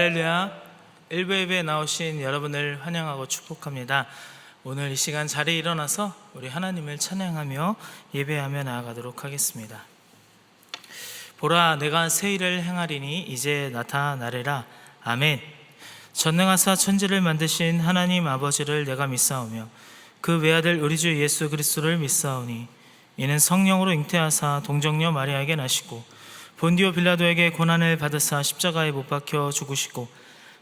할렐루야. 일부 예배에 나오신 여러분을 환영하고 축복합니다. 오늘 이 시간 자리에 일어나서 우리 하나님을 찬양하며 예배하며 나아가도록 하겠습니다. 보라, 내가 새 일을 행하리니 이제 나타나리라. 아멘. 전능하사 천지를 만드신 하나님 아버지를 내가 믿사오며 그 외아들 우리 주 예수 그리스도를 믿사오니 이는 성령으로 잉태하사 동정녀 마리아에게 나시고 본디오 빌라도에게 고난을 받으사 십자가에 못 박혀 죽으시고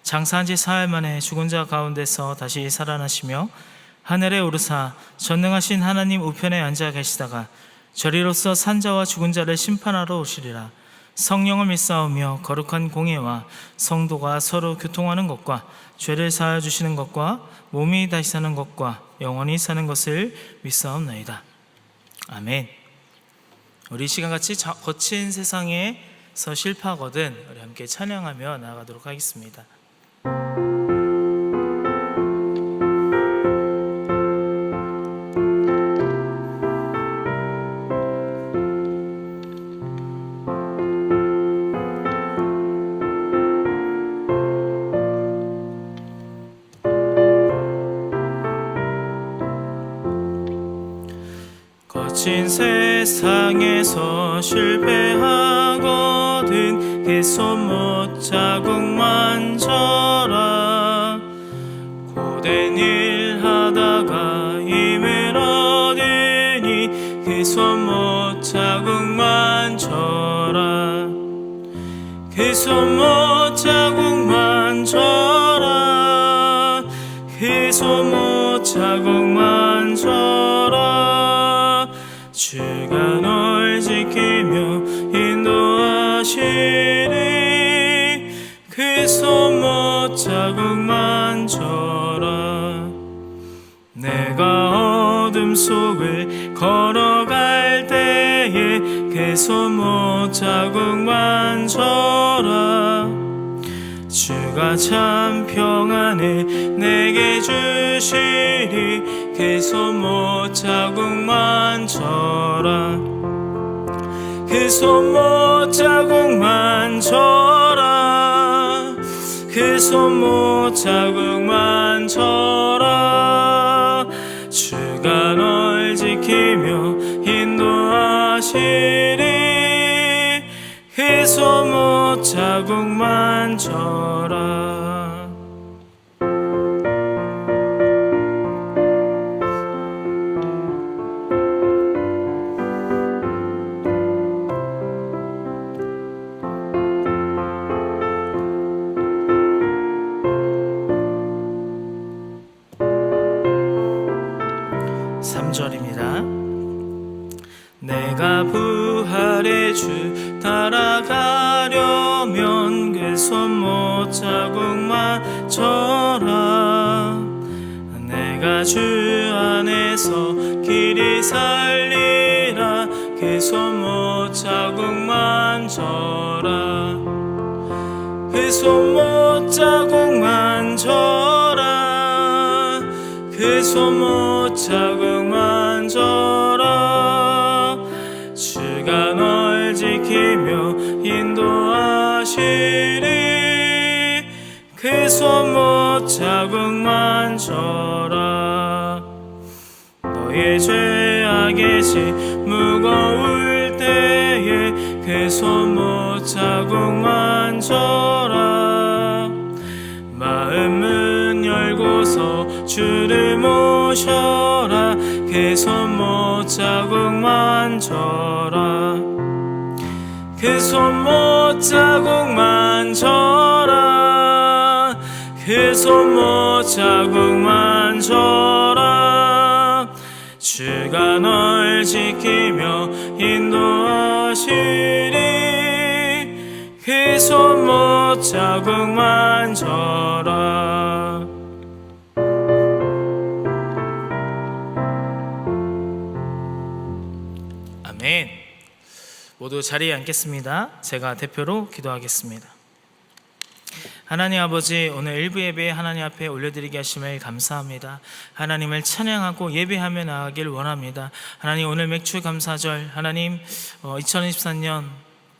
장사한 지 사흘 만에 죽은 자 가운데서 다시 살아나시며 하늘에 오르사 전능하신 하나님 우편에 앉아 계시다가 저리로서 산자와 죽은 자를 심판하러 오시리라. 성령을 믿사오며 거룩한 공예와 성도가 서로 교통하는 것과 죄를 사하여 주시는 것과 몸이 다시 사는 것과 영원히 사는 것을 믿사옵나이다. 아멘. 우리 시간같이 거친 세상에서 실패하거든 우리 함께 찬양하며 나아가도록 하겠습니다. 거친 세상에서 실패하거든 그 손못 자국만 져라. 고된 일 하다가 힘을 얻으니 그 손못 자국만 져라. 그 손못 자국만 져라. 그 손못 자국만 져라. 주가 널 지키며 인도하시리. 그 손못 자국만 져라. 내가 어둠 속을 걸어갈 때에 그 손못 자국만 져라. 주가 참 평안을 내게 주시리. 그 손못 자국만 져라. 그 손못 자국만 져라. 그 손못 자국만 져라. 주가 널 지키며 인도하시리. 그 손못 자국만 져라. 내가 부활의 주 따라가려면 그 손못 자국만 져라. 내가 주 안에서 길이 살리라. 그 손못 자국만 져라. 그 손못 자국만 져라. 그 손못 자국만 져라. 주가 널 지키며 인도하시리. 그 손못 자국만 져라. 너의 죄악의 지 무거울 때에 그 손못 자국만 져라. 마음은 열고서 주를 모셔라. 그 손못 자국만 져라. 그 손못 자국만 져라. 그 손못 자국만 져라. 주가 널 지키며 인도하시리. 그 손못 자국만 져라. 아멘. 모두 자리에 앉겠습니다. 제가 대표로 기도하겠습니다. 하나님 아버지, 오늘 일부 예배에 하나님 앞에 올려드리게 하심을 감사합니다. 하나님을 찬양하고 예배하며 나아가길 원합니다. 하나님, 오늘 맥주 감사절, 하나님 2024년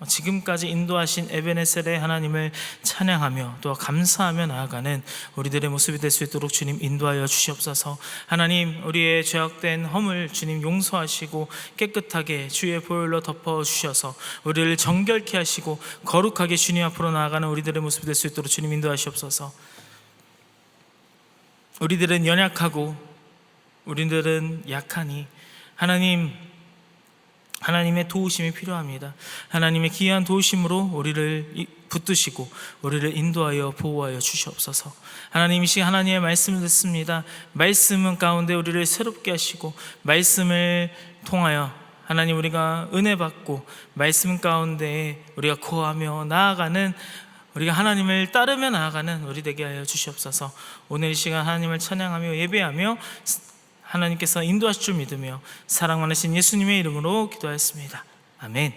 지금까지 인도하신 에베네셀의 하나님을 찬양하며 또 감사하며 나아가는 우리들의 모습이 될 수 있도록 주님 인도하여 주시옵소서. 하나님, 우리의 죄악된 허물 주님 용서하시고 깨끗하게 주의 보혈로 덮어주셔서 우리를 정결케 하시고 거룩하게 주님 앞으로 나아가는 우리들의 모습이 될 수 있도록 주님 인도하시옵소서. 우리들은 연약하고 우리들은 약하니 하나님의 도우심이 필요합니다. 하나님의 귀한 도우심으로 우리를 붙드시고 우리를 인도하여 보호하여 주시옵소서. 하나님, 이 시간 하나님의 말씀을 듣습니다. 말씀 가운데 우리를 새롭게 하시고 말씀을 통하여 하나님 우리가 은혜 받고 말씀 가운데 우리가 거하며 나아가는, 우리가 하나님을 따르며 나아가는 우리 되게 하여 주시옵소서. 오늘 이 시간 하나님을 찬양하며 예배하며 하나님께서 인도하실 줄 믿으며 사랑 많으신 예수님의 이름으로 기도하였습니다. 아멘.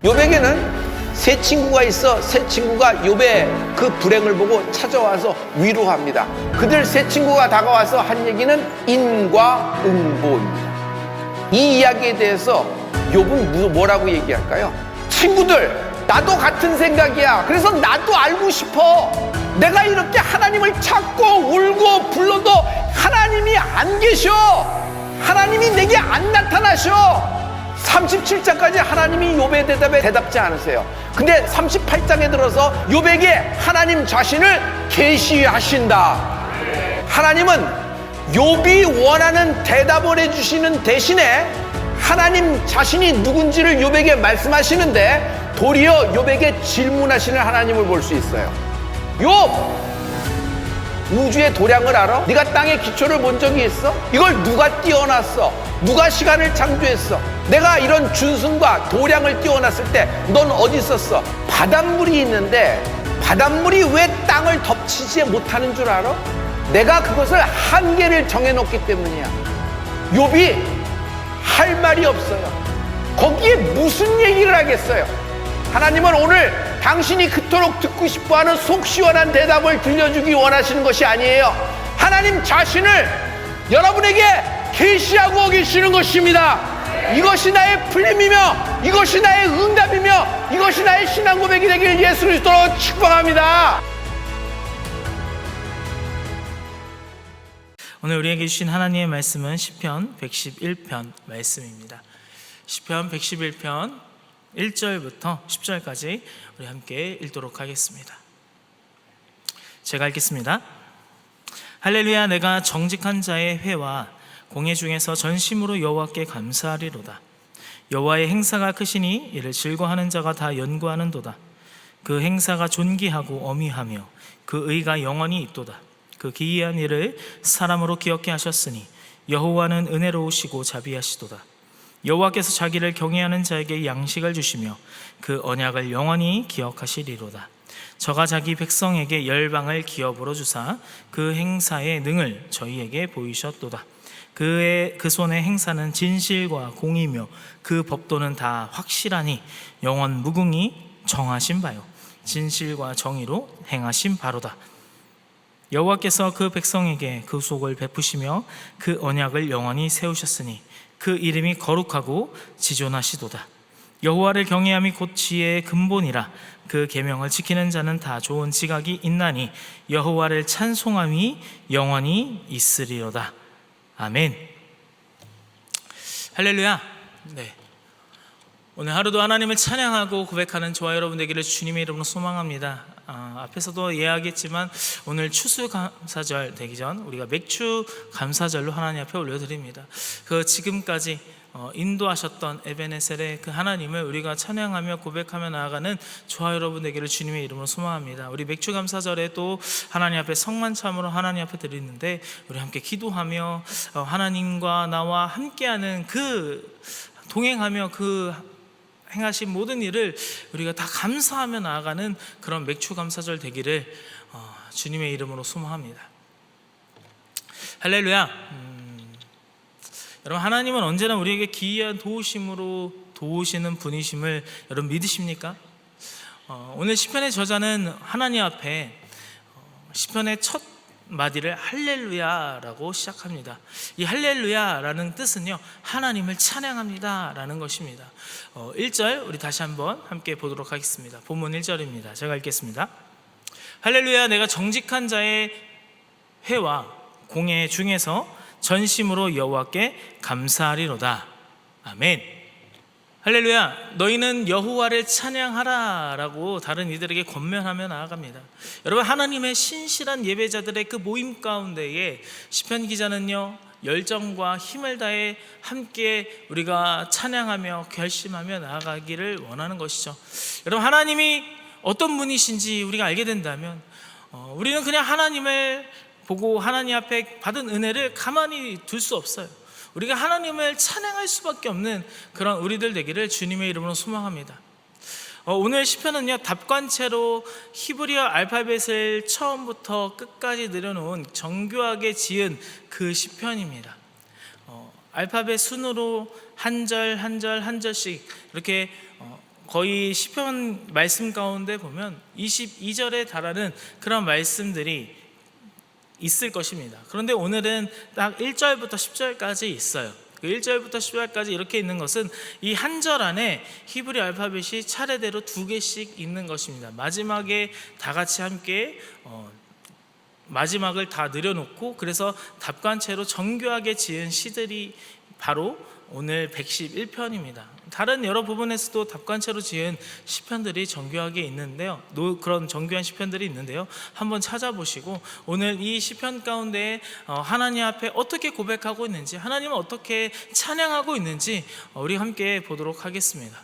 욥에게는 세 친구가 있어 세 친구가 욥의 그 불행을 보고 찾아와서 위로합니다. 그들 세 친구가 다가와서 한 얘기는 인과응보입니다. 이 이야기에 대해서 욥은 뭐라고 얘기할까요? 친구들, 나도 같은 생각이야. 그래서 나도 알고 싶어. 내가 이렇게 하나님을 찾고 울고 불러도 하나님이 안 계셔. 하나님이 내게 안 나타나셔. 37장까지 하나님이 욥의 대답에 대답지 않으세요. 근데 38장에 들어서 욥에게 하나님 자신을 계시하신다. 하나님은 욥이 원하는 대답을 해주시는 대신에 하나님 자신이 누군지를 욥에게 말씀하시는데 도리어 욥에게 질문하시는 하나님을 볼 수 있어요. 욥! 우주의 도량을 알아? 네가 땅의 기초를 본 적이 있어? 이걸 누가 띄워놨어? 누가 시간을 창조했어? 내가 이런 준승과 도량을 띄워놨을 때 넌 어디 있었어? 바닷물이 있는데 바닷물이 왜 땅을 덮치지 못하는 줄 알아? 내가 그것을 한계를 정해놓기 때문이야. 욥이 할 말이 없어요. 거기에 무슨 얘기를 하겠어요? 하나님은 오늘 당신이 그토록 듣고 싶어하는 속 시원한 대답을 들려주기 원하시는 것이 아니에요. 하나님 자신을 여러분에게 계시하고 계시는 것입니다. 이것이 나의 풀림이며 이것이 나의 응답이며 이것이 나의 신앙 고백이 되길 예수 그리스도로 축복합니다. 오늘 우리에게 주신 하나님의 말씀은 시편 111편 말씀입니다. 시편 111편 1절부터 10절까지 우리 함께 읽도록 하겠습니다. 제가 읽겠습니다. 할렐루야. 내가 정직한 자의 회와 공회 중에서 전심으로 여호와께 감사하리로다. 여호와의 행사가 크시니 이를 즐거워하는 자가 다 연구하는도다. 그 행사가 존귀하고 어미하며 그 의가 영원히 있도다. 그 기이한 일을 사람으로 기억게 하셨으니 여호와는 은혜로우시고 자비하시도다. 여호와께서 자기를 경외하는 자에게 양식을 주시며 그 언약을 영원히 기억하시리로다. 저가 자기 백성에게 열방을 기업으로 주사 그 행사의 능을 저희에게 보이셨도다. 그 손의 행사는 진실과 공의며 그 법도는 다 확실하니 영원 무궁히 정하신 바요 진실과 정의로 행하신 바로다. 여호와께서 그 백성에게 그 속을 베푸시며 그 언약을 영원히 세우셨으니 그 이름이 거룩하고 지존하시도다. 여호와를 경외함이 곧 지혜의 근본이라. 그 계명을 지키는 자는 다 좋은 지각이 있나니 여호와를 찬송함이 영원히 있으리로다. 아멘. 할렐루야. 네. 오늘 하루도 하나님을 찬양하고 고백하는 저와 여러분 되기를 주님의 이름으로 소망합니다. 앞에서도 이야기했지만 오늘 추수감사절 되기 전 우리가 맥주 감사절로 하나님 앞에 올려드립니다. 그 지금까지 인도하셨던 에베네셀의 그 하나님을 우리가 찬양하며 고백하며 나아가는 저와 여러분 되기를 주님의 이름으로 소망합니다. 우리 맥주 감사절에 또 하나님 앞에 성만참으로 하나님 앞에 드리는데 우리 함께 기도하며 하나님과 나와 함께하는 그 동행하며 그 행하신 모든 일을 우리가 다 감사하며 나아가는 그런 맥주 감사절 되기를 주님의 이름으로 소망합니다. 할렐루야. 여러분, 하나님은 언제나 우리에게 기이한 도우심으로 도우시는 분이심을 여러분 믿으십니까? 오늘 시편의 저자는 하나님 앞에 시편의 첫 마디를 할렐루야라고 시작합니다. 이 할렐루야라는 뜻은요, 하나님을 찬양합니다 라는 것입니다. 1절 우리 다시 한번 함께 보도록 하겠습니다. 본문 1절입니다. 제가 읽겠습니다. 할렐루야, 내가 정직한 자의 회와 공회 중에서 전심으로 여호와께 감사하리로다. 아멘. 할렐루야, 너희는 여호와를 찬양하라 라고 다른 이들에게 권면하며 나아갑니다. 여러분, 하나님의 신실한 예배자들의 그 모임 가운데에 시편 기자는요, 열정과 힘을 다해 함께 우리가 찬양하며 결심하며 나아가기를 원하는 것이죠. 여러분, 하나님이 어떤 분이신지 우리가 알게 된다면 우리는 그냥 하나님을 보고 하나님 앞에 받은 은혜를 가만히 둘 수 없어요. 우리가 하나님을 찬양할 수밖에 없는 그런 우리들 되기를 주님의 이름으로 소망합니다. 오늘 시편은요, 답관체로 히브리어 알파벳을 처음부터 끝까지 늘여놓은 정교하게 지은 그 시편입니다. 알파벳 순으로 한 절 한 절 한 절씩 이렇게 거의 시편 말씀 가운데 보면 22절에 달하는 그런 말씀들이 있을 것입니다. 그런데 오늘은 딱 1절부터 10절까지 있어요. 그 1절부터 10절까지 이렇게 있는 것은 이 한 절 안에 히브리 알파벳이 차례대로 2개씩 있는 것입니다. 마지막에 다 같이 함께 마지막을 다 늘여놓고, 그래서 답관체로 정교하게 지은 시들이 바로 오늘 111편입니다. 다른 여러 부분에서도 답관체로 지은 시편들이 정교하게 있는데요, 그런 정교한 시편들이 있는데요, 한번 찾아보시고 오늘 이 시편 가운데 하나님 앞에 어떻게 고백하고 있는지, 하나님을 어떻게 찬양하고 있는지 우리 함께 보도록 하겠습니다.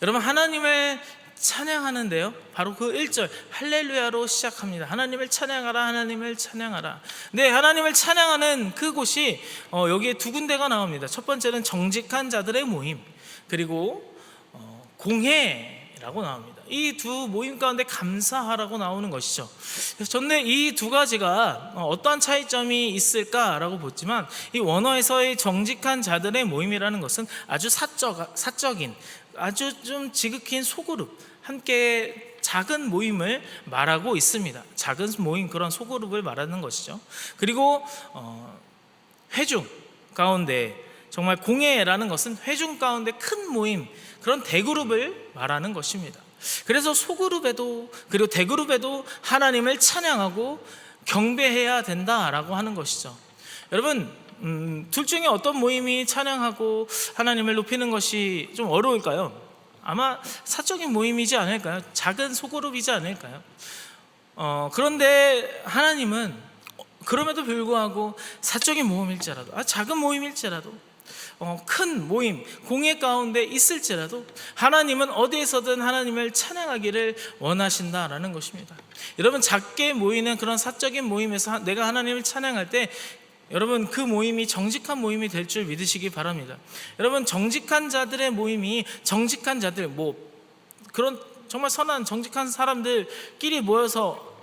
여러분, 하나님을 찬양하는데요, 바로 그 1절 할렐루야로 시작합니다. 하나님을 찬양하라, 하나님을 찬양하라. 네, 하나님을 찬양하는 그곳이 여기에 2군데가 나옵니다. 첫 번째는 정직한 자들의 모임, 그리고 공회라고 나옵니다. 이 두 모임 가운데 감사하라고 나오는 것이죠. 그래서 저는 이 두 가지가 어떠한 차이점이 있을까라고 보지만, 이 원어에서의 정직한 자들의 모임이라는 것은 아주 사적인, 아주 좀 지극히 소그룹, 함께 작은 모임을 말하고 있습니다. 작은 모임, 그런 소그룹을 말하는 것이죠. 그리고 회중 가운데, 정말 공회라는 것은 회중 가운데 큰 모임, 그런 대그룹을 말하는 것입니다. 그래서 소그룹에도, 그리고 대그룹에도 하나님을 찬양하고 경배해야 된다라고 하는 것이죠. 여러분, 둘 중에 어떤 모임이 찬양하고 하나님을 높이는 것이 좀 어려울까요? 아마 사적인 모임이지 않을까요? 작은 소그룹이지 않을까요? 그런데 하나님은 그럼에도 불구하고 사적인 모임일지라도, 작은 모임일지라도, 큰 모임, 공회 가운데 있을지라도 하나님은 어디에서든 하나님을 찬양하기를 원하신다라는 것입니다. 여러분, 작게 모이는 그런 사적인 모임에서 내가 하나님을 찬양할 때, 여러분, 그 모임이 정직한 모임이 될 줄 믿으시기 바랍니다. 여러분, 정직한 자들의 모임이, 정직한 자들, 그런 정말 선한 정직한 사람들끼리 모여서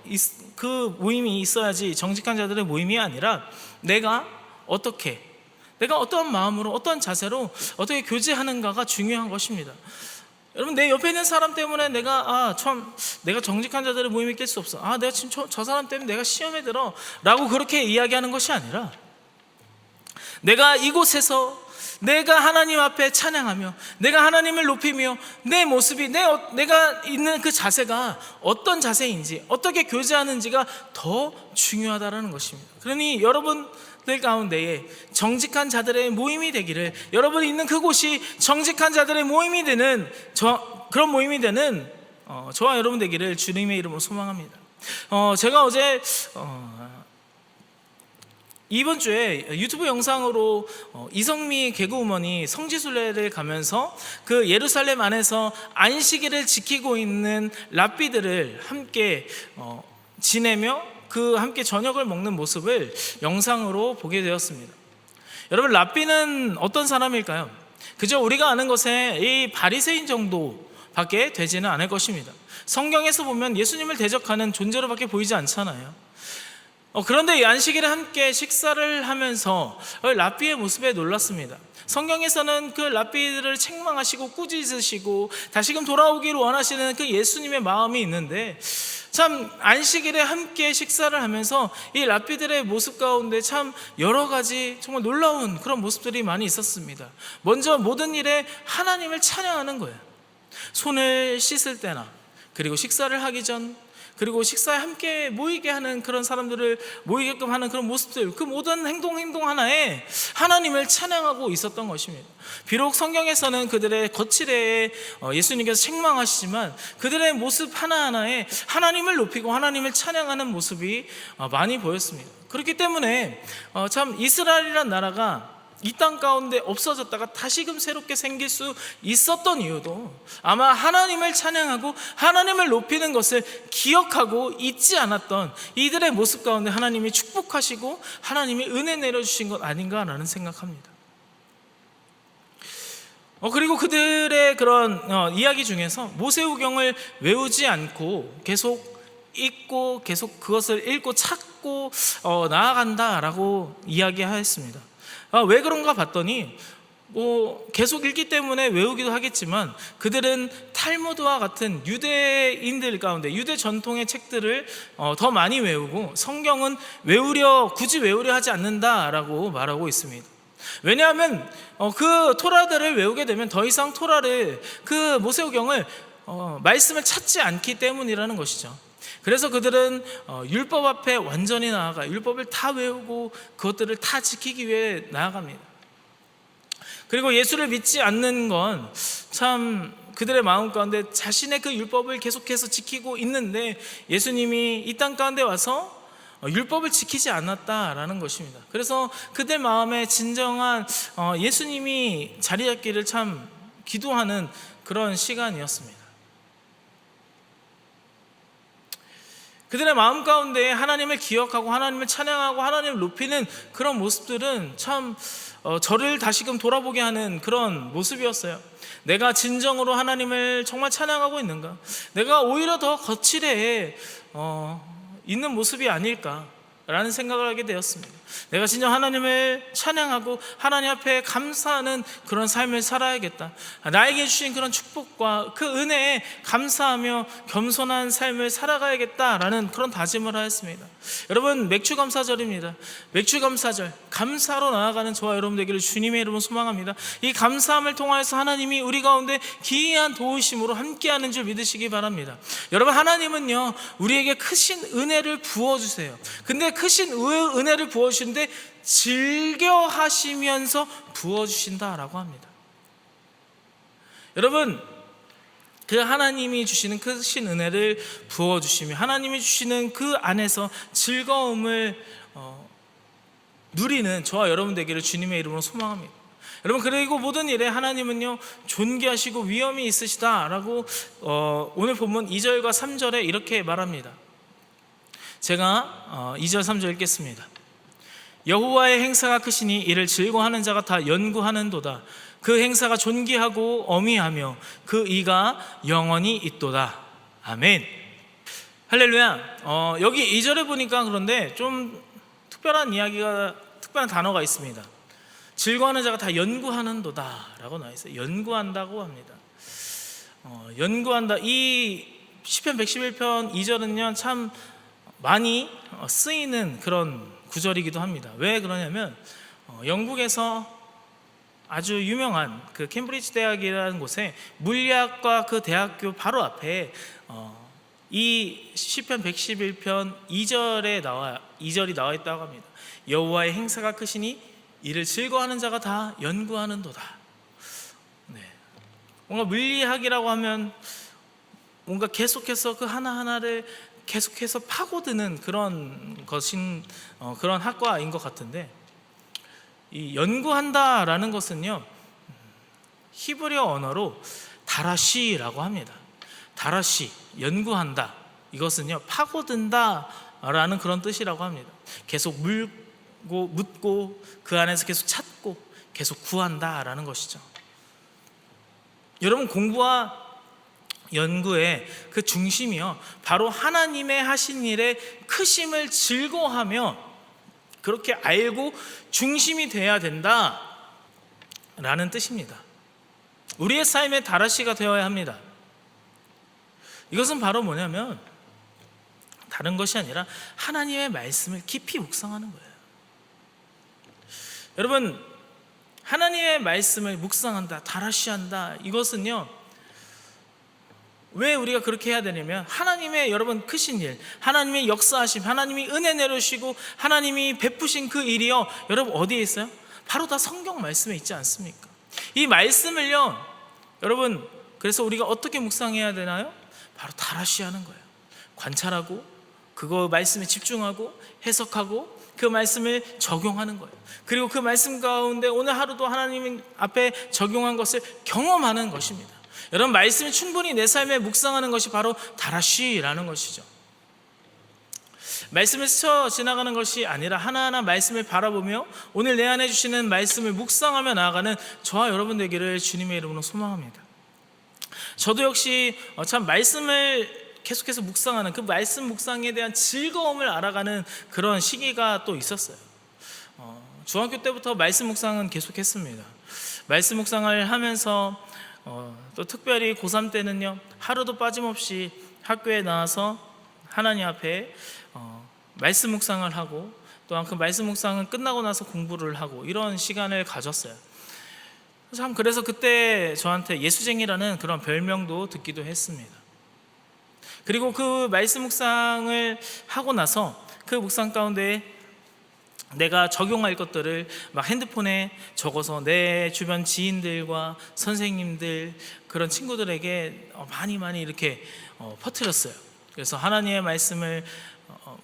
그 모임이 있어야지 정직한 자들의 모임이 아니라, 내가 어떠한 마음으로, 어떠한 자세로 어떻게 교제하는가가 중요한 것입니다. 여러분, 내 옆에 있는 사람 때문에 내가 정직한 자들의 모임에 낄 수 없어, 내가 지금 저 사람 때문에 내가 시험에 들어 라고 그렇게 이야기하는 것이 아니라, 내가 이곳에서 내가 하나님 앞에 찬양하며 내가 하나님을 높이며 내 모습이, 내가 있는 그 자세가 어떤 자세인지, 어떻게 교제하는지가 더 중요하다는 것입니다. 그러니 여러분들 가운데에 정직한 자들의 모임이 되기를, 여러분이 있는 그곳이 정직한 자들의 모임이 되는, 그런 모임이 되는 저와 여러분 되기를 주님의 이름으로 소망합니다. 제가 어제 이번 주에 유튜브 영상으로 이성미 개그우먼이 성지순례를 가면서 그 예루살렘 안에서 안식일을 지키고 있는 랍비들을 함께 지내며 함께 저녁을 먹는 모습을 영상으로 보게 되었습니다. 여러분, 랍비는 어떤 사람일까요? 그저 우리가 아는 것에 이 바리새인 정도밖에 되지는 않을 것입니다. 성경에서 보면 예수님을 대적하는 존재로밖에 보이지 않잖아요. 그런데 이 안식일에 함께 식사를 하면서 랍비의 모습에 놀랐습니다. 성경에서는 그 랍비들을 책망하시고 꾸짖으시고 다시금 돌아오기를 원하시는 그 예수님의 마음이 있는데, 참 안식일에 함께 식사를 하면서 이 랍비들의 모습 가운데 참 여러 가지 정말 놀라운 그런 모습들이 많이 있었습니다. 먼저 모든 일에 하나님을 찬양하는 거예요. 손을 씻을 때나, 그리고 식사를 하기 전, 그리고 식사에 함께 모이게 하는 그런 사람들을 모이게끔 하는 그런 모습들, 그 모든 행동 하나에 하나님을 찬양하고 있었던 것입니다. 비록 성경에서는 그들의 거칠에 예수님께서 책망하시지만 그들의 모습 하나하나에 하나님을 높이고 하나님을 찬양하는 모습이 많이 보였습니다. 그렇기 때문에 참 이스라엘이란 나라가 이 땅 가운데 없어졌다가 다시금 새롭게 생길 수 있었던 이유도 아마 하나님을 찬양하고 하나님을 높이는 것을 기억하고 잊지 않았던 이들의 모습 가운데 하나님이 축복하시고 하나님이 은혜 내려주신 것 아닌가라는 생각합니다. 그리고 그들의 그런 이야기 중에서 모세오경을 외우지 않고 계속 읽고 계속 그것을 읽고 찾고 나아간다라고 이야기하였습니다. 왜 그런가 봤더니 계속 읽기 때문에 외우기도 하겠지만 그들은 탈무드와 같은 유대인들 가운데 유대 전통의 책들을 더 많이 외우고 성경은 굳이 외우려 하지 않는다라고 말하고 있습니다. 왜냐하면 그 토라들을 외우게 되면 더 이상 토라를, 그 모세오경을 말씀을 찾지 않기 때문이라는 것이죠. 그래서 그들은 율법 앞에 완전히 나아가 율법을 다 외우고 그것들을 다 지키기 위해 나아갑니다. 그리고 예수를 믿지 않는 건 참 그들의 마음 가운데 자신의 그 율법을 계속해서 지키고 있는데 예수님이 이 땅 가운데 와서 율법을 지키지 않았다라는 것입니다. 그래서 그들 마음에 진정한 예수님이 자리 잡기를 참 기도하는 그런 시간이었습니다. 그들의 마음 가운데 하나님을 기억하고 하나님을 찬양하고 하나님을 높이는 그런 모습들은 참 저를 다시금 돌아보게 하는 그런 모습이었어요. 내가 진정으로 하나님을 정말 찬양하고 있는가? 내가 오히려 더 거칠에 있는 모습이 아닐까라는 생각을 하게 되었습니다. 내가 진정 하나님을 찬양하고 하나님 앞에 감사하는 그런 삶을 살아야겠다. 나에게 주신 그런 축복과 그 은혜에 감사하며 겸손한 삶을 살아가야겠다라는 그런 다짐을 하였습니다. 여러분, 맥주감사절입니다. 맥주감사절, 감사로 나아가는 저와 여러분 되기를 주님의 이름으로 소망합니다. 이 감사함을 통하여서 하나님이 우리 가운데 기이한 도우심으로 함께하는 줄 믿으시기 바랍니다. 여러분, 하나님은요 우리에게 크신 은혜를 부어주세요. 근데 크신 은혜를 부어주시는데 즐겨 하시면서 부어주신다라고 합니다. 여러분, 그 하나님이 주시는 크신 은혜를 부어주시며 하나님이 주시는 그 안에서 즐거움을 누리는 저와 여러분 되기를 주님의 이름으로 소망합니다. 여러분, 그리고 모든 일에 하나님은요 존귀하시고 위엄이 있으시다라고 오늘 본문 2절과 3절에 이렇게 말합니다. 제가 2절 3절 읽겠습니다. 여호와의 행사가 크시니 이를 즐거워하는 자가 다 연구하는도다. 그 행사가 존귀하고 어미하며 그 이가 영원히 있도다. 아멘. 할렐루야. 여기 2절에 보니까 그런데 좀 특별한 단어가 있습니다. 즐거워하는 자가 다 연구하는도다 라고 나와 있어요. 연구한다고 합니다. 연구한다. 이 시편 111편 2절은요 참 많이 쓰이는 그런 구절이기도 합니다. 왜 그러냐면 영국에서 아주 유명한 그 캠브리지 대학이라는 곳에 물리학과 그 대학교 바로 앞에 이 시편 111편 2절이 나와 있다고 합니다. 여호와의 행사가 크시니 이를 즐거워하는 자가 다 연구하는도다. 네. 뭔가 물리학이라고 하면 뭔가 계속해서 그 하나하나를 계속해서 파고드는 그런 그런 학과인 것 같은데, 이 연구한다라는 것은요 히브리어 언어로 다라시라고 합니다. 다라시, 연구한다. 이것은요 파고든다라는 그런 뜻이라고 합니다. 계속 물고 묻고 그 안에서 계속 찾고 계속 구한다라는 것이죠. 여러분, 공부와 연구의 그 중심이요 바로 하나님의 하신 일에 크심을 즐거워하며 그렇게 알고 중심이 돼야 된다 라는 뜻입니다. 우리의 삶의 다라시가 되어야 합니다. 이것은 바로 뭐냐면 다른 것이 아니라 하나님의 말씀을 깊이 묵상하는 거예요. 여러분, 하나님의 말씀을 묵상한다, 다라시한다, 이것은요, 왜 우리가 그렇게 해야 되냐면 하나님의 여러분 크신 일, 하나님의 역사하심, 하나님이 은혜 내려주시고 하나님이 베푸신 그 일이요, 여러분 어디에 있어요? 바로 다 성경 말씀에 있지 않습니까? 이 말씀을요, 여러분, 그래서 우리가 어떻게 묵상해야 되나요? 바로 다라시하는 거예요. 관찰하고 그거 말씀에 집중하고 해석하고 그 말씀을 적용하는 거예요. 그리고 그 말씀 가운데 오늘 하루도 하나님 앞에 적용한 것을 경험하는 것입니다. 여러분, 말씀이 충분히 내 삶에 묵상하는 것이 바로 다라시라는 것이죠. 말씀을 스쳐 지나가는 것이 아니라 하나하나 말씀을 바라보며 오늘 내 안에 주시는 말씀을 묵상하며 나아가는 저와 여러분 되기를 주님의 이름으로 소망합니다. 저도 역시 참 말씀을 계속해서 묵상하는 그 말씀 묵상에 대한 즐거움을 알아가는 그런 시기가 또 있었어요. 중학교 때부터 말씀 묵상은 계속했습니다. 말씀 묵상을 하면서 또 특별히 고3 때는요, 하루도 빠짐없이 학교에 나와서 하나님 앞에 말씀 묵상을 하고 또한 그 말씀 묵상은 끝나고 나서 공부를 하고 이런 시간을 가졌어요. 참 그래서 그때 저한테 예수쟁이라는 그런 별명도 듣기도 했습니다. 그리고 그 말씀 묵상을 하고 나서 그 묵상 가운데 내가 적용할 것들을 막 핸드폰에 적어서 내 주변 지인들과 선생님들, 그런 친구들에게 많이 이렇게 퍼뜨렸어요. 그래서 하나님의 말씀을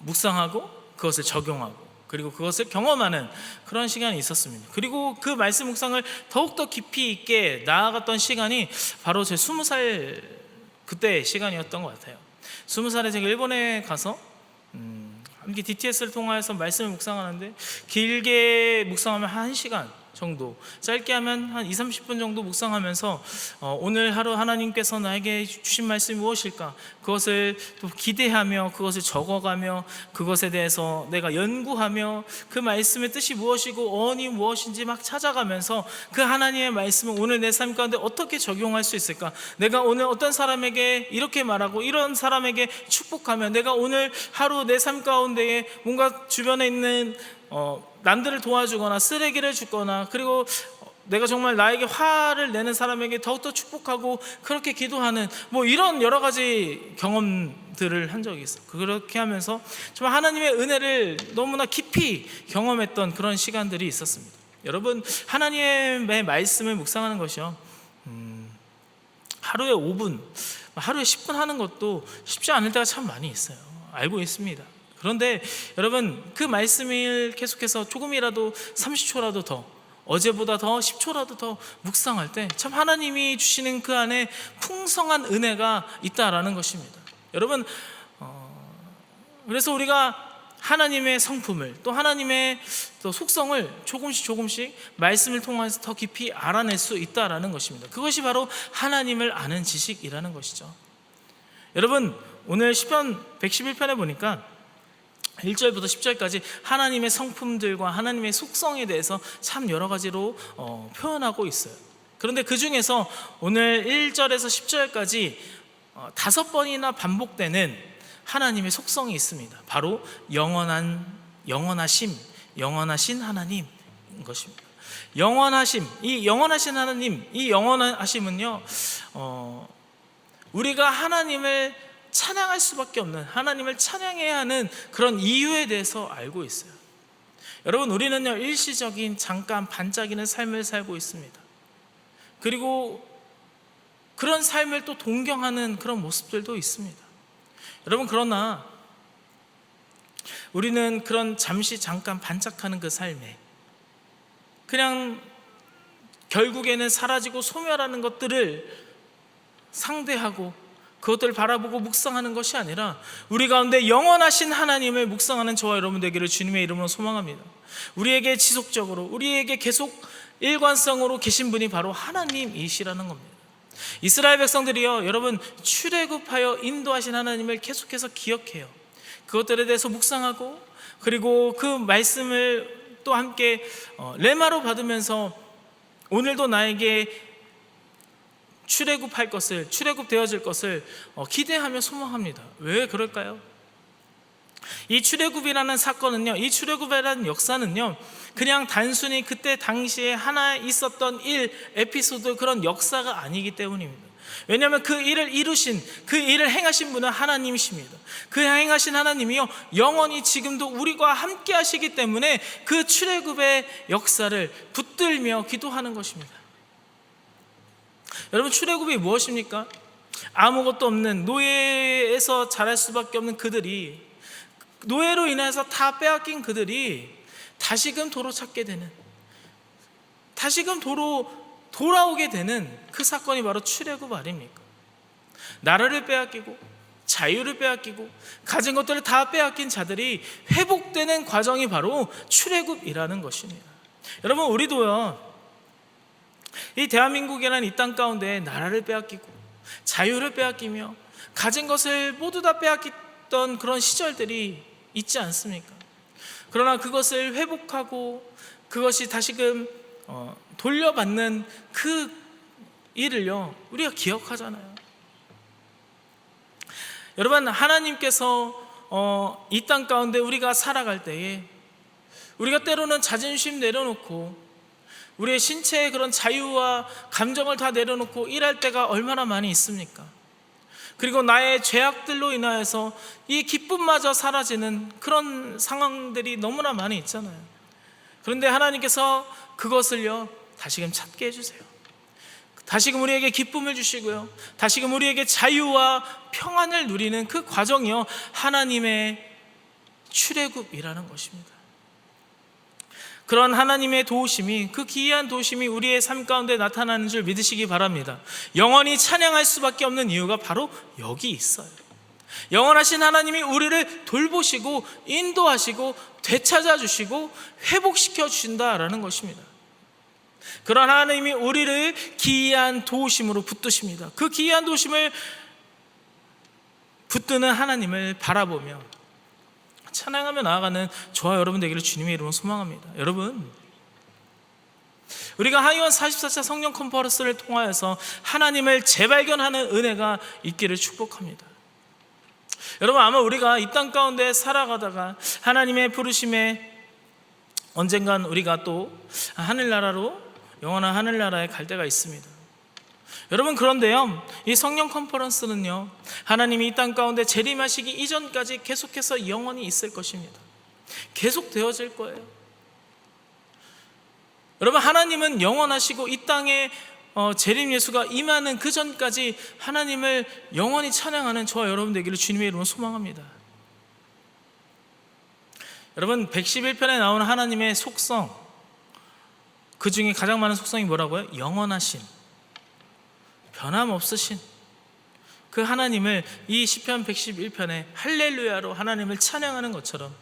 묵상하고 그것을 적용하고 그리고 그것을 경험하는 그런 시간이 있었습니다. 그리고 그 말씀 묵상을 더욱더 깊이 있게 나아갔던 시간이 바로 제 20살 그때 시간이었던 것 같아요. 20살에 제가 일본에 가서 함께 DTS를 통해서 말씀을 묵상하는데, 길게 묵상하면 한 1시간 정도, 짧게 하면 한 20-30분 정도 묵상하면서 오늘 하루 하나님께서 나에게 주신 말씀이 무엇일까, 그것을 또 기대하며 그것을 적어가며 그것에 대해서 내가 연구하며 그 말씀의 뜻이 무엇이고 어원이 무엇인지 막 찾아가면서 그 하나님의 말씀을 오늘 내 삶 가운데 어떻게 적용할 수 있을까, 내가 오늘 어떤 사람에게 이렇게 말하고 이런 사람에게 축복하며 내가 오늘 하루 내 삶 가운데에 뭔가 주변에 있는 남들을 도와주거나 쓰레기를 줍거나, 그리고 내가 정말 나에게 화를 내는 사람에게 더욱더 축복하고 그렇게 기도하는 뭐 이런 여러 가지 경험들을 한 적이 있어요. 그렇게 하면서 정말 하나님의 은혜를 너무나 깊이 경험했던 그런 시간들이 있었습니다. 여러분, 하나님의 말씀을 묵상하는 것이요, 하루에 5분, 하루에 10분 하는 것도 쉽지 않을 때가 참 많이 있어요. 알고 있습니다. 그런데 여러분, 그 말씀을 계속해서 조금이라도 30초라도 더, 어제보다 더 10초라도 더 묵상할 때 참 하나님이 주시는 그 안에 풍성한 은혜가 있다라는 것입니다. 여러분, 그래서 우리가 하나님의 성품을, 또 하나님의 또 속성을 조금씩 말씀을 통해서 더 깊이 알아낼 수 있다라는 것입니다. 그것이 바로 하나님을 아는 지식이라는 것이죠. 여러분, 오늘 시편 111편에 보니까 1절부터 10절까지 하나님의 성품들과 하나님의 속성에 대해서 참 여러 가지로 표현하고 있어요. 그런데 그 중에서 오늘 1절에서 10절까지 5번이나 반복되는 하나님의 속성이 있습니다. 바로 영원하신 하나님인 것입니다. 영원하심, 이 영원하신 하나님, 이 영원하심은요, 우리가 하나님을 찬양할 수밖에 없는, 하나님을 찬양해야 하는 그런 이유에 대해서 알고 있어요. 여러분, 우리는요, 일시적인 잠깐 반짝이는 삶을 살고 있습니다. 그리고 그런 삶을 또 동경하는 그런 모습들도 있습니다. 여러분, 그러나 우리는 그런 잠깐 반짝하는 그 삶에 그냥 결국에는 사라지고 소멸하는 것들을 상대하고 그것들을 바라보고 묵상하는 것이 아니라 우리 가운데 영원하신 하나님을 묵상하는 저와 여러분 되기를 주님의 이름으로 소망합니다. 우리에게 지속적으로, 우리에게 계속 일관성으로 계신 분이 바로 하나님이시라는 겁니다. 이스라엘 백성들이요, 여러분, 출애굽하여 인도하신 하나님을 계속해서 기억해요. 그것들에 대해서 묵상하고, 그리고 그 말씀을 또 함께 레마로 받으면서 오늘도 나에게 출애굽할 것을, 출애굽되어질 것을 기대하며 소망합니다. 왜 그럴까요? 이 출애굽이라는 사건은요, 이 출애굽이라는 역사는요, 그냥 단순히 그때 당시에 하나 있었던 에피소드, 그런 역사가 아니기 때문입니다. 왜냐하면 그 일을 이루신, 그 일을 행하신 분은 하나님이십니다. 그 행하신 하나님이요, 영원히 지금도 우리와 함께 하시기 때문에 그 출애굽의 역사를 붙들며 기도하는 것입니다. 여러분, 출애굽이 무엇입니까? 아무것도 없는 노예에서 자랄 수밖에 없는 그들이, 노예로 인해서 다 빼앗긴 그들이 다시금 도로 찾게 되는, 다시금 돌아오게 되는 그 사건이 바로 출애굽 아닙니까? 나라를 빼앗기고 자유를 빼앗기고 가진 것들을 다 빼앗긴 자들이 회복되는 과정이 바로 출애굽이라는 것입니다. 여러분, 우리도요, 이 대한민국이라는 이 땅 가운데 나라를 빼앗기고 자유를 빼앗기며 가진 것을 모두 다 빼앗겼던 그런 시절들이 있지 않습니까? 그러나 그것을 회복하고 그것이 다시금 돌려받는 그 일을요, 우리가 기억하잖아요. 여러분, 하나님께서 이 땅 가운데 우리가 살아갈 때에 우리가 때로는 자존심 내려놓고 우리의 신체의 그런 자유와 감정을 다 내려놓고 일할 때가 얼마나 많이 있습니까? 그리고 나의 죄악들로 인하여서 이 기쁨마저 사라지는 그런 상황들이 너무나 많이 있잖아요. 그런데 하나님께서 그것을요, 다시금 찾게 해주세요. 다시금 우리에게 기쁨을 주시고요, 다시금 우리에게 자유와 평안을 누리는 그 과정이요, 하나님의 출애굽이라는 것입니다. 그런 하나님의 도우심이, 그 기이한 도우심이 우리의 삶 가운데 나타나는 줄 믿으시기 바랍니다. 영원히 찬양할 수밖에 없는 이유가 바로 여기 있어요. 영원하신 하나님이 우리를 돌보시고 인도하시고 되찾아 주시고 회복시켜 주신다라는 것입니다. 그런 하나님이 우리를 기이한 도우심으로 붙드십니다. 그 기이한 도우심을 붙드는 하나님을 바라보며 찬양하며 나아가는 저와 여러분 되기를 주님의 이름으로 소망합니다. 여러분, 우리가 하이원 44차 성령 컨퍼런스를 통하여서 하나님을 재발견하는 은혜가 있기를 축복합니다. 여러분, 아마 우리가 이 땅 가운데 살아가다가 하나님의 부르심에 언젠간 우리가 또 하늘나라로, 영원한 하늘나라에 갈 때가 있습니다. 여러분, 그런데요, 이 성령 컨퍼런스는요, 하나님이 이 땅 가운데 재림하시기 이전까지 계속해서 영원히 있을 것입니다. 계속 되어질 거예요. 여러분, 하나님은 영원하시고 이 땅에 재림 예수가 임하는 그 전까지 하나님을 영원히 찬양하는 저와 여러분 되기를 주님의 이름으로 소망합니다. 여러분, 111편에 나오는 하나님의 속성, 그 중에 가장 많은 속성이 뭐라고요? 영원하신, 변함없으신 그 하나님을 이 시편 111편에 할렐루야로 하나님을 찬양하는 것처럼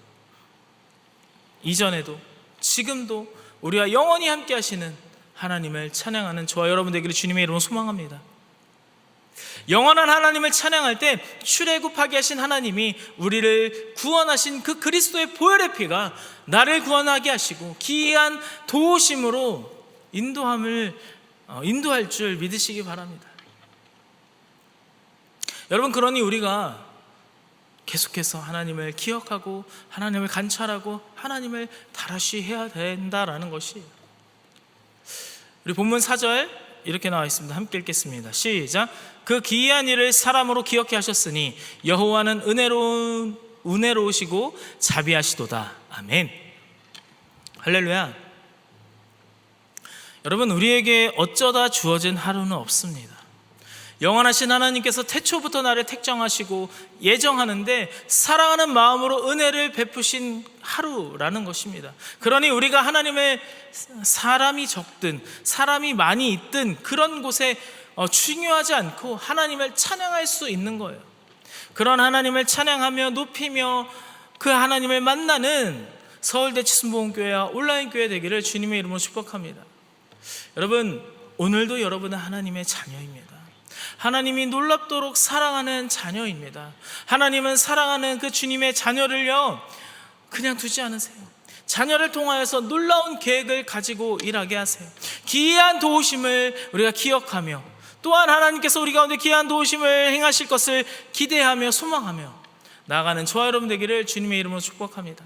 이전에도 지금도 우리와 영원히 함께 하시는 하나님을 찬양하는 저와 여러분 되기를 주님의 이름으로 소망합니다. 영원한 하나님을 찬양할 때 출애굽하게 하신 하나님이 우리를 구원하신 그 그리스도의 보혈의 피가 나를 구원하게 하시고 기이한 도우심으로 인도할 줄 믿으시기 바랍니다. 여러분, 그러니 우리가 계속해서 하나님을 기억하고 하나님을 관찰하고 하나님을 다시 해야 된다라는 것이, 우리 본문 4절 이렇게 나와 있습니다. 함께 읽겠습니다. 시작. 그 기이한 일을 사람으로 기억해 하셨으니 여호와는 은혜로우시고 자비하시도다. 아멘. 할렐루야. 여러분, 우리에게 어쩌다 주어진 하루는 없습니다. 영원하신 하나님께서 태초부터 나를 택정하시고 예정하는데 사랑하는 마음으로 은혜를 베푸신 하루라는 것입니다. 그러니 우리가 하나님의 사람이 적든 사람이 많이 있든 그런 곳에 중요하지 않고 하나님을 찬양할 수 있는 거예요. 그런 하나님을 찬양하며 높이며 그 하나님을 만나는 서울대 치순복음교회와 온라인교회 되기를 주님의 이름으로 축복합니다. 여러분, 오늘도 여러분은 하나님의 자녀입니다. 하나님이 놀랍도록 사랑하는 자녀입니다. 하나님은 사랑하는 그 주님의 자녀를요, 그냥 두지 않으세요. 자녀를 통하여서 놀라운 계획을 가지고 일하게 하세요. 기이한 도우심을 우리가 기억하며 또한 하나님께서 우리 가운데 기이한 도우심을 행하실 것을 기대하며 소망하며 나아가는 저와 여러분 되기를 주님의 이름으로 축복합니다.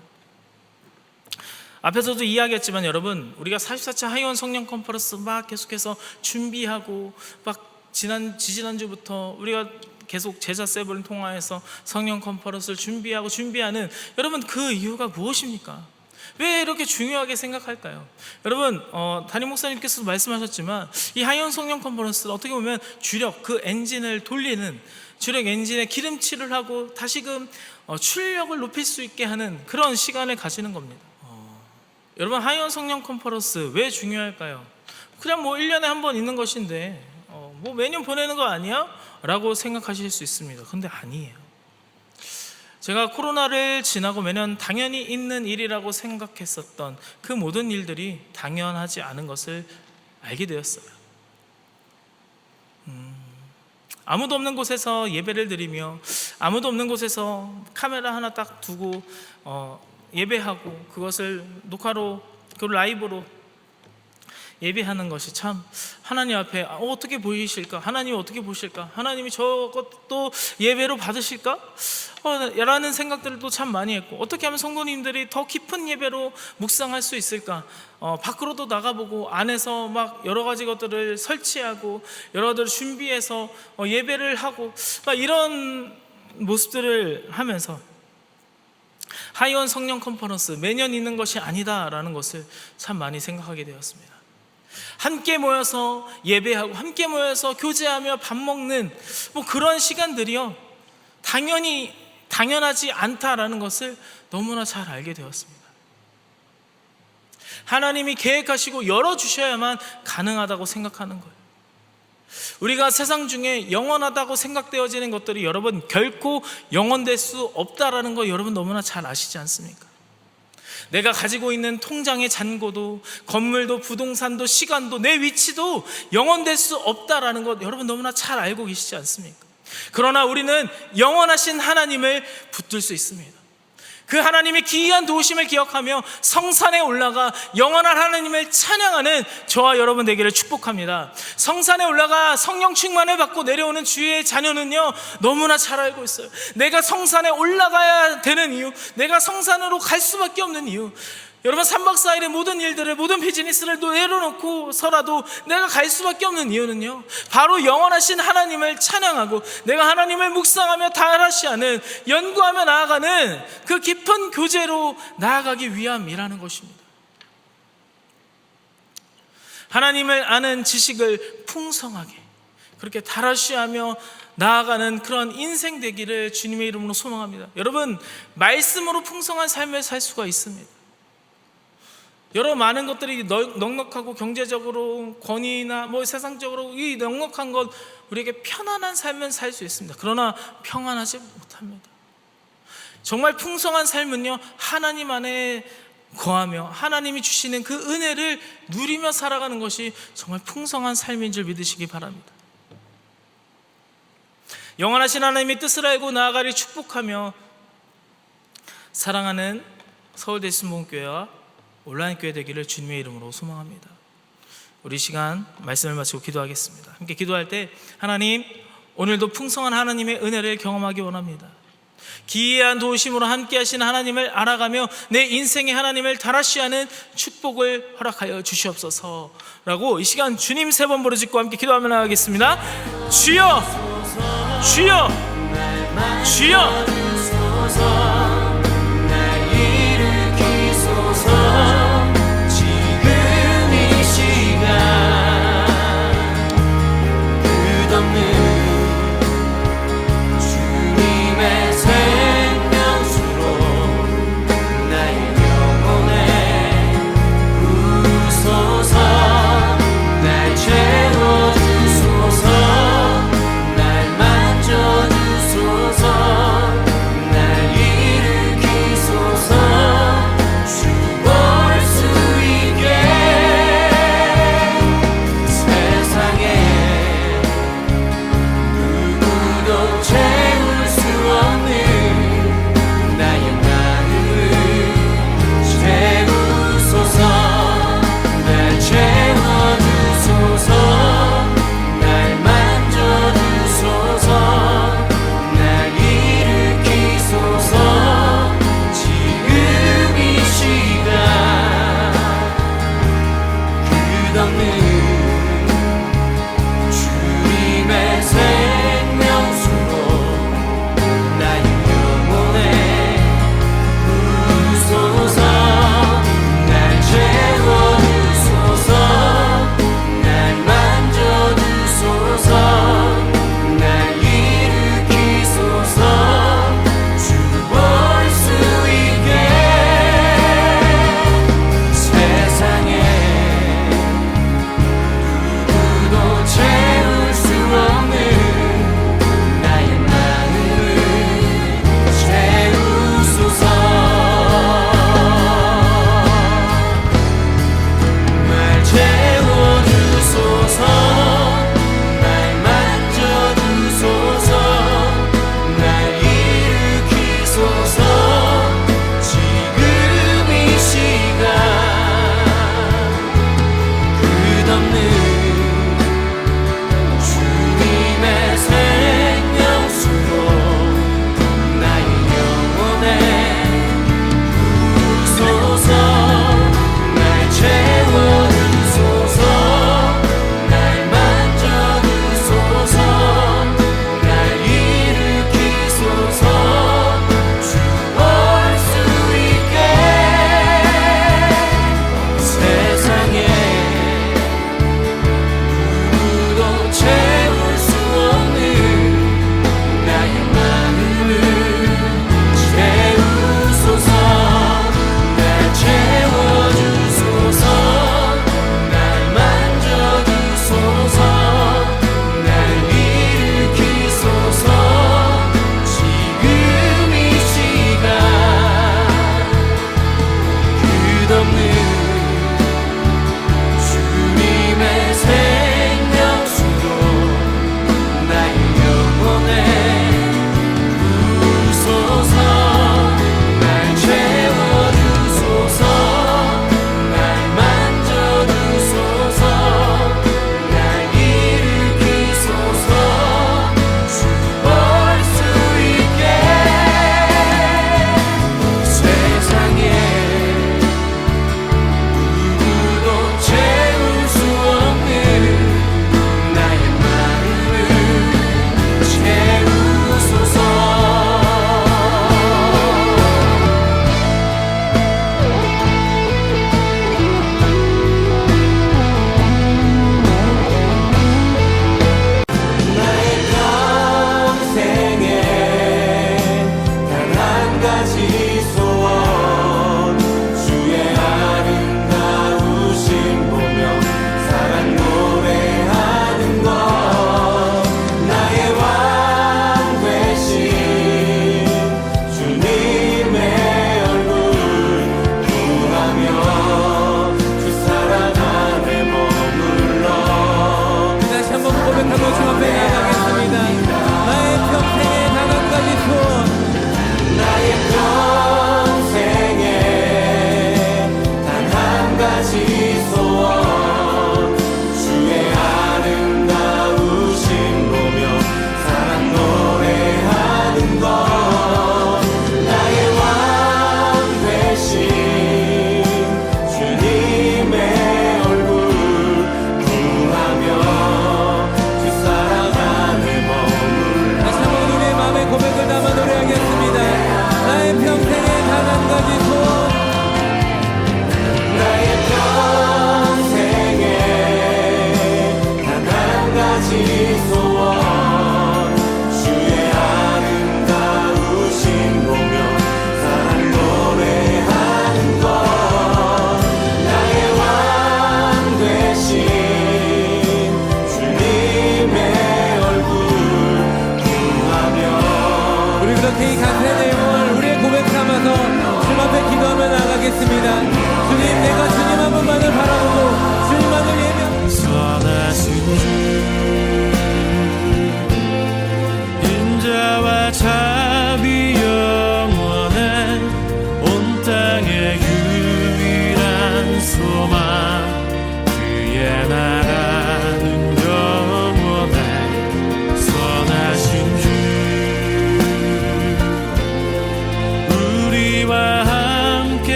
앞에서도 이야기했지만 여러분, 우리가 44차 하이원 성령 컨퍼런스 막 계속해서 준비하고 막 지지난주부터 우리가 계속 제자 세븐을 통하여서 성령 컨퍼런스를 준비하는 여러분, 그 이유가 무엇입니까? 왜 이렇게 중요하게 생각할까요? 여러분, 담임 목사님께서도 말씀하셨지만 이 하이원 성령 컨퍼런스는 어떻게 보면 주력 그 엔진을 돌리는, 주력 엔진에 기름칠을 하고 다시금 출력을 높일 수 있게 하는 그런 시간을 가지는 겁니다. 여러분, 하이원 성령 컨퍼런스 왜 중요할까요? 그냥 뭐 1년에 한 번 있는 것인데 뭐 매년 보내는 거 아니야? 라고 생각하실 수 있습니다. 근데 아니에요. 제가 코로나를 지나고 매년 당연히 있는 일이라고 생각했었던 그 모든 일들이 당연하지 않은 것을 알게 되었어요. 아무도 없는 곳에서 예배를 드리며 아무도 없는 곳에서 카메라 하나 딱 두고 예배하고 그것을 녹화로, 그 라이브로 예배하는 것이 참 하나님 앞에 어떻게 보이실까? 하나님이 어떻게 보실까? 하나님이 저것도 예배로 받으실까? 라는 생각들도 참 많이 했고, 어떻게 하면 성도님들이 더 깊은 예배로 묵상할 수 있을까? 밖으로도 나가보고 안에서 막 여러 가지 것들을 설치하고 여러 가지를 준비해서 예배를 하고 막 이런 모습들을 하면서 하이원 성령 컨퍼런스 매년 있는 것이 아니다라는 것을 참 많이 생각하게 되었습니다. 함께 모여서 예배하고 함께 모여서 교제하며 밥 먹는 뭐 그런 시간들이요, 당연하지 않다라는 것을 너무나 잘 알게 되었습니다. 하나님이 계획하시고 열어주셔야만 가능하다고 생각하는 거예요. 우리가 세상 중에 영원하다고 생각되어지는 것들이 여러분 결코 영원될 수 없다라는 거 여러분 너무나 잘 아시지 않습니까? 내가 가지고 있는 통장의 잔고도, 건물도, 부동산도, 시간도, 내 위치도 영원될 수 없다라는 것 여러분 너무나 잘 알고 계시지 않습니까? 그러나 우리는 영원하신 하나님을 붙들 수 있습니다. 그 하나님의 기이한 도우심을 기억하며 성산에 올라가 영원한 하나님을 찬양하는 저와 여러분 되기를 축복합니다. 성산에 올라가 성령 충만을 받고 내려오는 주의 자녀는요, 너무나 잘 알고 있어요. 내가 성산에 올라가야 되는 이유, 내가 성산으로 갈 수밖에 없는 이유, 여러분 3박 4일의 모든 일들을, 모든 비즈니스를 내려놓고서라도 내가 갈 수밖에 없는 이유는요, 바로 영원하신 하나님을 찬양하고 내가 하나님을 묵상하며 다시 하는, 연구하며 나아가는 그 깊은 교제로 나아가기 위함이라는 것입니다. 하나님을 아는 지식을 풍성하게 그렇게 다라시하며 나아가는 그런 인생 되기를 주님의 이름으로 소망합니다. 여러분, 말씀으로 풍성한 삶을 살 수가 있습니다. 여러 많은 것들이 넉넉하고 경제적으로, 권위나 뭐 세상적으로 이 넉넉한 것, 우리에게 편안한 삶은 살 수 있습니다. 그러나 평안하지 못합니다. 정말 풍성한 삶은요, 하나님 안에 거하며 하나님이 주시는 그 은혜를 누리며 살아가는 것이 정말 풍성한 삶인 줄 믿으시기 바랍니다. 영원하신 하나님의 뜻을 알고 나아가리 축복하며 사랑하는 서울대 신봉교회와 온라인 교회 되기를 주님의 이름으로 소망합니다. 우리 시간 말씀을 마치고 기도하겠습니다. 함께 기도할 때, 하나님, 오늘도 풍성한 하나님의 은혜를 경험하기 원합니다. 기이한 도우심으로 함께 하시는 하나님을 알아가며 내 인생의 하나님을 다라시하는 축복을 허락하여 주시옵소서라고 이 시간 주님 3번 부르짖고 함께 기도하며 나가겠습니다. 주여, 주여, 주여. 날 만져주소서, 날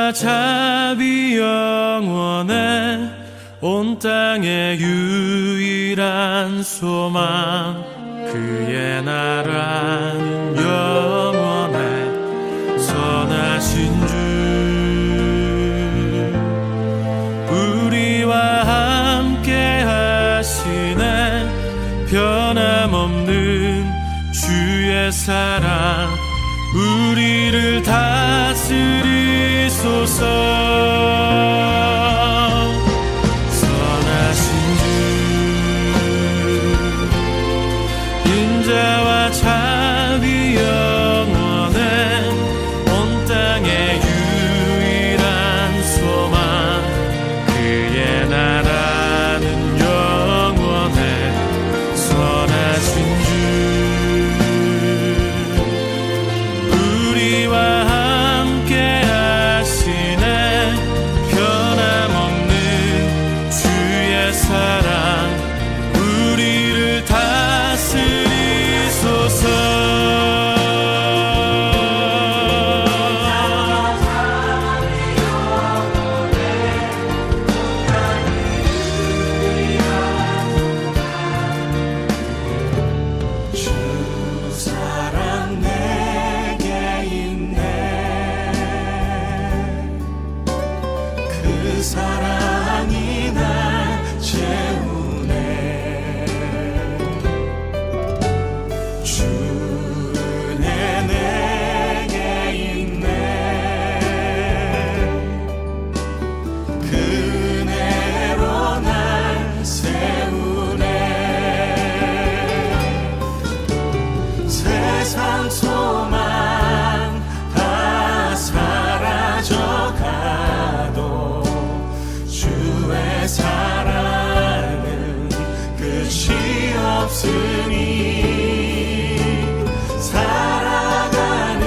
인자와 자비 영원해 온 땅의 유일한 소망 그의 나라는 영원해 선하신 주 우리와 함께 하시네 변함없는 주의 사랑 우리를 다스리소서 선하신 주 인자와 자비 영원해 온 땅의 유일한 소망 그의 나라는 영원해 선하신 주 우리와 함께 하시네 변함없는 주의 사랑 우리를 다스리소서 주 사랑 내게 있네 그 사랑이 날 채우네 주 은혜 내게 있네 그 은혜로 날 세우네 세상 소망 다 사라져가도 주의 사랑은 끝이 없으니 살아가는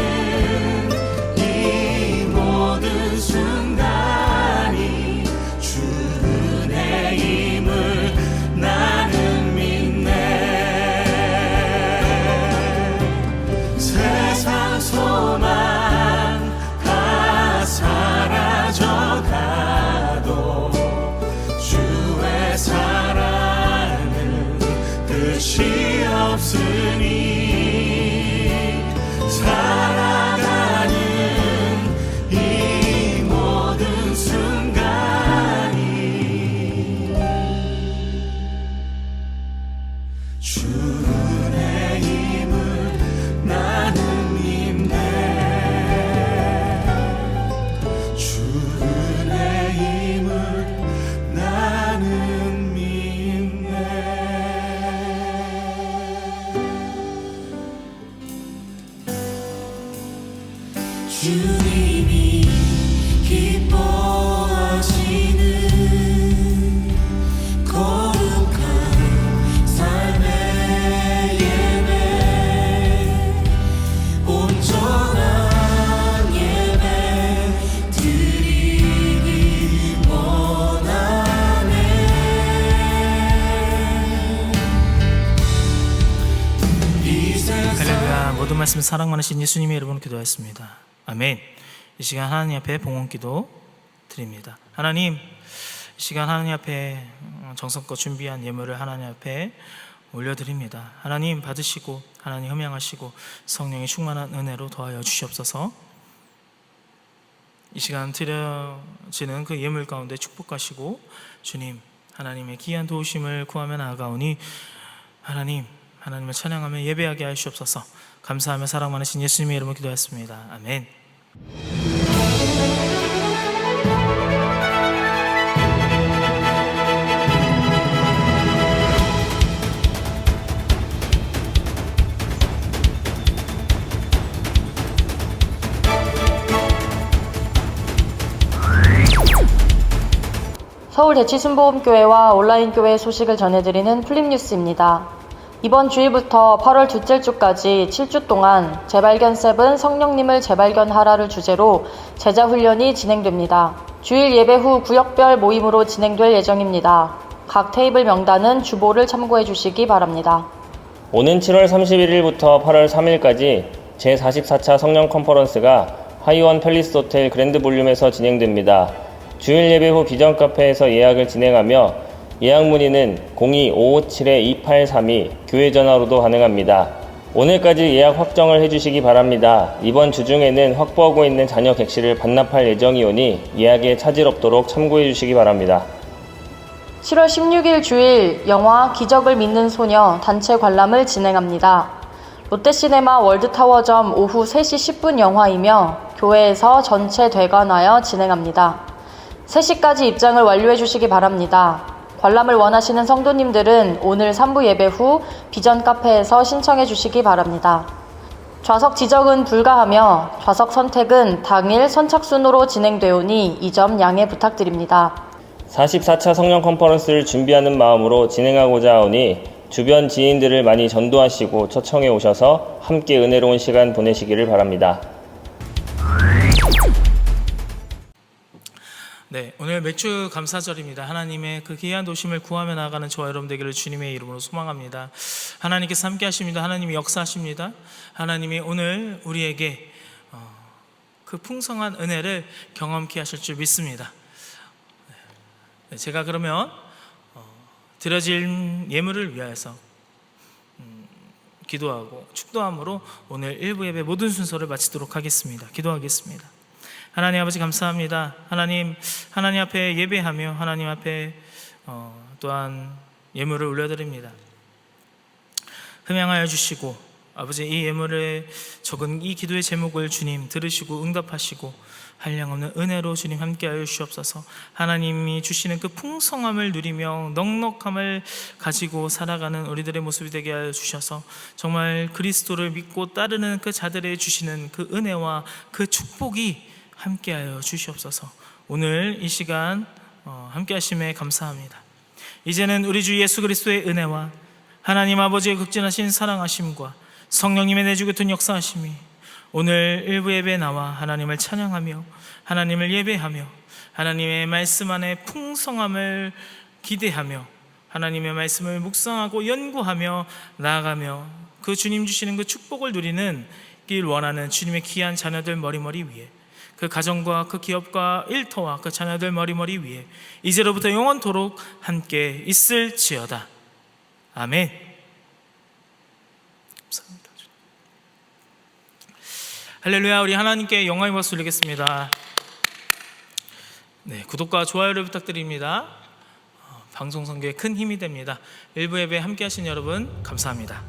이 모든 순간이 주 은혜임을 나는 믿네 세상 소망 다 사라져가도 주의 사랑은 끝이 없으니 살아가는 이 모든 순간이 주 은혜임을 나는 믿네 주 은혜임을 나는 믿네 주님이 기뻐하시는 거룩한 삶의 예배 온전한 예배 드리기 원하네 이 세상 할렐루야. 모든 말씀 사랑 많으신 예수님의 이름으로 기도하였습니다. 아멘. 이 시간 하나님 앞에 봉헌 기도 드립니다. 하나님, 이 시간 하나님 앞에 정성껏 준비한 예물을 하나님 앞에 올려드립니다. 하나님 받으시고 하나님 흠양하시고 성령의 충만한 은혜로 더하여 주시옵소서. 이 시간 드려지는 그 예물 가운데 축복하시고 주님 하나님의 귀한 도우심을 구하며 나아가오니 하나님을 찬양하며 예배하게 하시옵소서. 감사하며 사랑 많으신 예수님의 이름으로 기도하였습니다. 아멘. 서울 대치순복음교회와 온라인교회 소식을 전해드리는 플립뉴스입니다. 이번 주일부터 8월 둘째 주까지 7주 동안 재발견 7 성령님을 재발견하라를 주제로 제자훈련이 진행됩니다. 주일 예배 후 구역별 모임으로 진행될 예정입니다. 각 테이블 명단은 주보를 참고해 주시기 바랍니다. 오는 7월 31일부터 8월 3일까지 제44차 성령 컨퍼런스가 하이원 팰리스 호텔 그랜드 볼륨에서 진행됩니다. 주일 예배 후 비전 카페에서 예약을 진행하며 예약 문의는 02-557-2832 교회 전화로도 가능합니다. 오늘까지 예약 확정을 해주시기 바랍니다. 이번 주 중에는 확보하고 있는 자녀 객실을 반납할 예정이오니 예약에 차질 없도록 참고해 주시기 바랍니다. 7월 16일 주일 영화 기적을 믿는 소녀 단체 관람을 진행합니다. 롯데시네마 월드타워점 오후 3시 10분 영화이며 교회에서 전체 대관하여 진행합니다. 3시까지 입장을 완료해 주시기 바랍니다. 관람을 원하시는 성도님들은 오늘 3부 예배 후 비전 카페에서 신청해 주시기 바랍니다. 좌석 지정은 불가하며 좌석 선택은 당일 선착순으로 진행되오니 이 점 양해 부탁드립니다. 44차 성령 컨퍼런스를 준비하는 마음으로 진행하고자 하오니 주변 지인들을 많이 전도하시고 초청해 오셔서 함께 은혜로운 시간 보내시기를 바랍니다. 네, 오늘 맥주 감사절입니다. 하나님의 그 귀한 도심을 구하며 나아가는 저와 여러분 되기를 주님의 이름으로 소망합니다. 하나님께서 함께 하십니다. 하나님이 역사하십니다. 하나님이 오늘 우리에게 그 풍성한 은혜를 경험케 하실 줄 믿습니다. 네, 제가 그러면 드려질 예물을 위하여서 기도하고 축도함으로 오늘 1부 예배 모든 순서를 마치도록 하겠습니다. 기도하겠습니다. 하나님 아버지 감사합니다. 하나님 앞에 예배하며 하나님 앞에 또한 예물을 올려드립니다. 흠양하여 주시고 아버지 이 예물에 적은 이 기도의 제목을 주님 들으시고 응답하시고 한량없는 은혜로 주님 함께하여 주시옵소서. 하나님이 주시는 그 풍성함을 누리며 넉넉함을 가지고 살아가는 우리들의 모습이 되게 하여 주셔서 정말 그리스도를 믿고 따르는 그 자들의 주시는 그 은혜와 그 축복이 함께하여 주시옵소서. 오늘 이 시간 함께하심에 감사합니다. 이제는 우리 주 예수 그리스도의 은혜와 하나님 아버지의 극진하신 사랑하심과 성령님의 내주 같은 역사하심이 오늘 일부 예배에 나와 하나님을 찬양하며 하나님을 예배하며 하나님의 말씀 안에 풍성함을 기대하며 하나님의 말씀을 묵상하고 연구하며 나아가며 그 주님 주시는 그 축복을 누리는 길 원하는 주님의 귀한 자녀들 머리머리 위에 그 가정과 그 기업과 일터와 그 자녀들 머리머리 위에 이제로부터 영원토록 함께 있을지어다. 아멘. 감사합니다. 할렐루야. 우리 하나님께 영광의 박수 올리겠습니다. 네, 구독과 좋아요를 부탁드립니다. 방송 선교에 큰 힘이 됩니다. 일부 예배 함께 하신 여러분 감사합니다.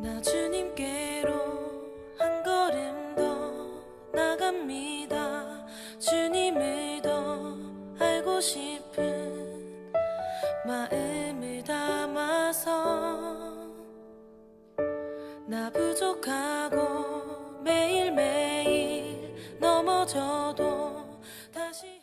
나 주님께로 한 걸음 더 나갑니다. 주님을 더 알고 싶은 마음을 담아서 나 부족하고 매일매일 넘어져도 다시